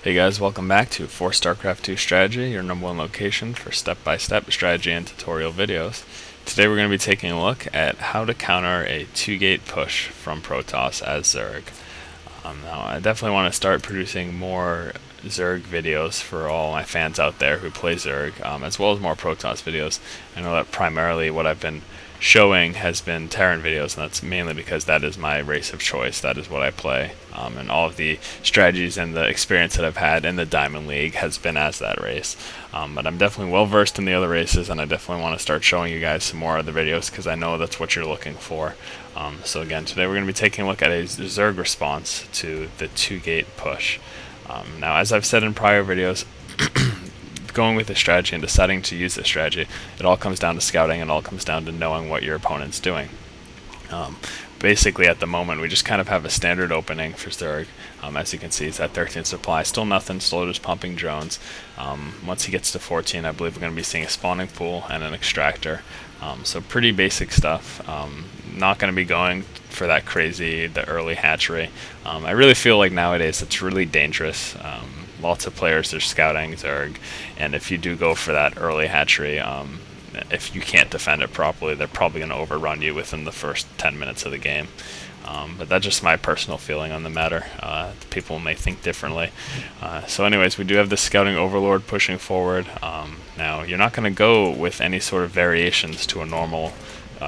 Hey guys, welcome back to For StarCraft 2 Strategy, your number one location for step-by-step strategy and tutorial videos. Today we're going to be taking a look at how to counter a 2-gate push from Protoss as Zerg. Now I definitely want to start producing more Zerg videos for all my fans out there who play Zerg, as well as more Protoss videos. I know that primarily what I've been showing has been Terran videos, and that's mainly because that is my race of choice. That is what I play, and all of the strategies and the experience that I've had in the Diamond League has been as that race. But I'm definitely well versed in the other races, and I definitely want to start showing you guys some more of the videos because I know that's what you're looking for. So again, today we're going to be taking a look at a Zerg response to the 2-gate push. Now, as I've said in prior videos, going with a strategy and deciding to use this strategy, it all comes down to scouting, and all comes down to knowing what your opponent's doing. Basically, at the moment, we just kind of have a standard opening for Zerg. As you can see, it's at 13 supply, still nothing, still just pumping drones. Once he gets to 14, I believe we're going to be seeing a spawning pool and an extractor. So pretty basic stuff. Not going to be going for that the early hatchery. I really feel like nowadays it's really dangerous. Lots of players are scouting Zerg, and if you do go for that early hatchery, if you can't defend it properly, they're probably going to overrun you within the first 10 minutes of the game. But that's just my personal feeling on the matter. People may think differently. So anyways, we do have the Scouting Overlord pushing forward. Now, you're not going to go with any sort of variations to a normal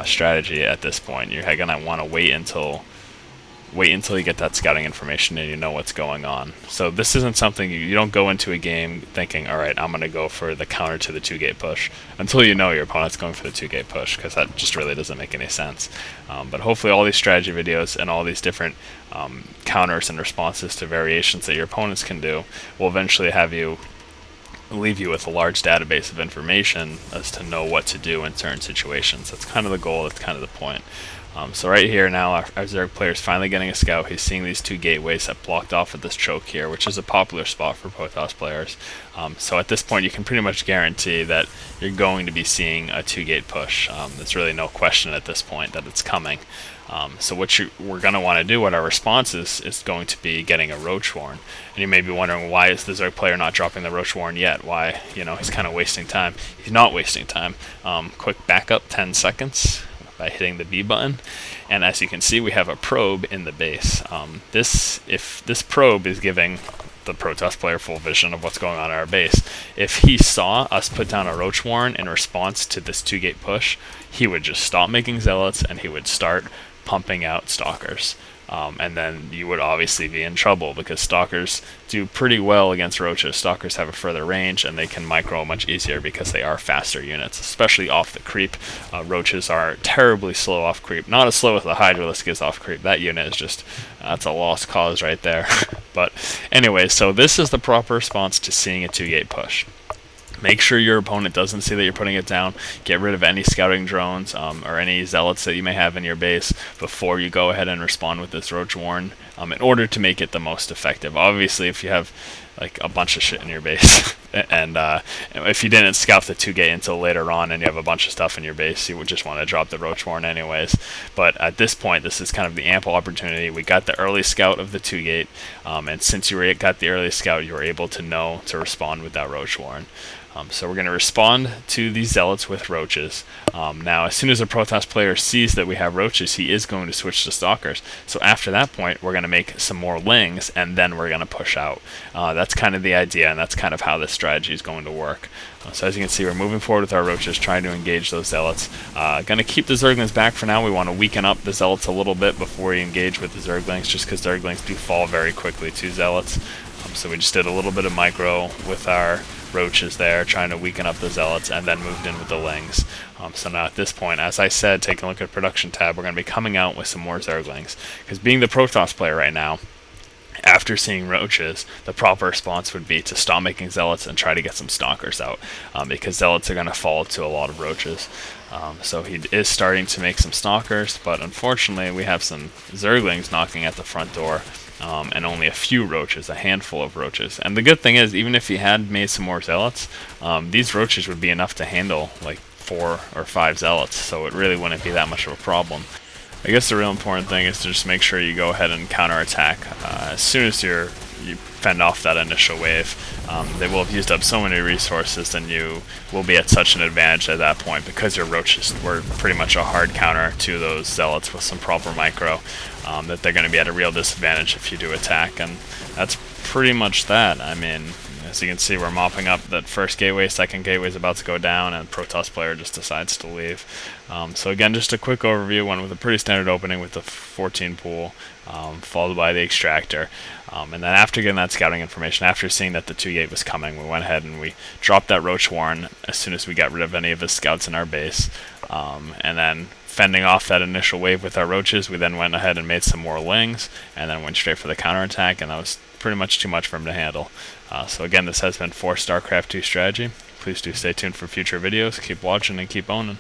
strategy at this point. You're going to want to wait until you get that scouting information and you know what's going on. So this isn't something you don't go into a game thinking, alright, I'm going to go for the counter to the 2-gate push until you know your opponent's going for the 2-gate push, because that just really doesn't make any sense. But hopefully all these strategy videos and all these different counters and responses to variations that your opponents can do will eventually leave you with a large database of information as to know what to do in certain situations. That's kind of the goal, that's kind of the point. So right here now, our Zerg player is finally getting a scout. He's seeing these 2 gateways that blocked off with this choke here, which is a popular spot for Protoss players. So at this point, you can pretty much guarantee that you're going to be seeing a 2-gate push. There's really no question at this point that it's coming. So what we're going to want to do, what our response is going to be getting a Roach Warren. And you may be wondering, why is the Zerg player not dropping the Roach Warren yet? Why, he's kind of wasting time. He's not wasting time. Quick backup, 10 seconds. By hitting the B button, and as you can see, we have a probe in the base. If this probe is giving the Protoss player full vision of what's going on in our base, if he saw us put down a Roach Warren in response to this 2-gate push, he would just stop making zealots and he would start pumping out stalkers. And then you would obviously be in trouble because stalkers do pretty well against roaches. Stalkers have a further range and they can micro much easier because they are faster units, especially off the creep. Roaches are terribly slow off creep. Not as slow as the Hydralisk is off creep. That unit is just, that's a lost cause right there. But anyway, so this is the proper response to seeing a 2-gate push. Make sure your opponent doesn't see that you're putting it down. Get rid of any scouting drones or any zealots that you may have in your base before you go ahead and respond with this Roach Warren in order to make it the most effective. Obviously, if you have like a bunch of shit in your base and if you didn't scout the 2-gate until later on and you have a bunch of stuff in your base, you would just want to drop the Roach Warren anyways. But at this point, this is kind of the ample opportunity. We got the early scout of the 2-gate, and since you got the early scout, you were able to know to respond with that Roach Warren. So we're going to respond to these zealots with roaches. Now, as soon as a Protoss player sees that we have roaches, he is going to switch to stalkers. So after that point, we're going to make some more lings, and then we're going to push out. That's kind of the idea, and that's kind of how this strategy is going to work. So as you can see, we're moving forward with our roaches, trying to engage those zealots. Going to keep the Zerglings back for now. We want to weaken up the zealots a little bit before we engage with the Zerglings, just because Zerglings do fall very quickly to zealots. So we just did a little bit of micro with our roaches there, trying to weaken up the zealots, and then moved in with the lings. So now at this point, as I said, taking a look at production tab, we're going to be coming out with some more Zerglings. Because being the Protoss player right now, after seeing roaches, the proper response would be to stop making zealots and try to get some stalkers out, because zealots are going to fall to a lot of roaches. So he is starting to make some stalkers, but unfortunately we have some Zerglings knocking at the front door. And only a few roaches, a handful of roaches. And the good thing is, even if he had made some more zealots, these roaches would be enough to handle like 4 or 5 zealots, so it really wouldn't be that much of a problem. I guess the real important thing is to just make sure you go ahead and counterattack. As soon as your you fend off that initial wave. They will have used up so many resources, and you will be at such an advantage at that point because your roaches were pretty much a hard counter to those zealots with some proper micro, that they're going to be at a real disadvantage if you do attack. And that's pretty much that. I mean, as you can see, we're mopping up that first gateway, second gateway is about to go down, and Protoss player just decides to leave. So again, just a quick overview, one with a pretty standard opening with the 14 pool, followed by the extractor. And then after getting that scouting information, after seeing that the 2-gate was coming, we went ahead and we dropped that roach warren as soon as we got rid of any of his scouts in our base. And then fending off that initial wave with our roaches, we then went ahead and made some more lings, and then went straight for the counterattack, and that was pretty much too much for him to handle. So again, this has been for StarCraft 2 Strategy. Please do stay tuned for future videos. Keep watching and keep owning.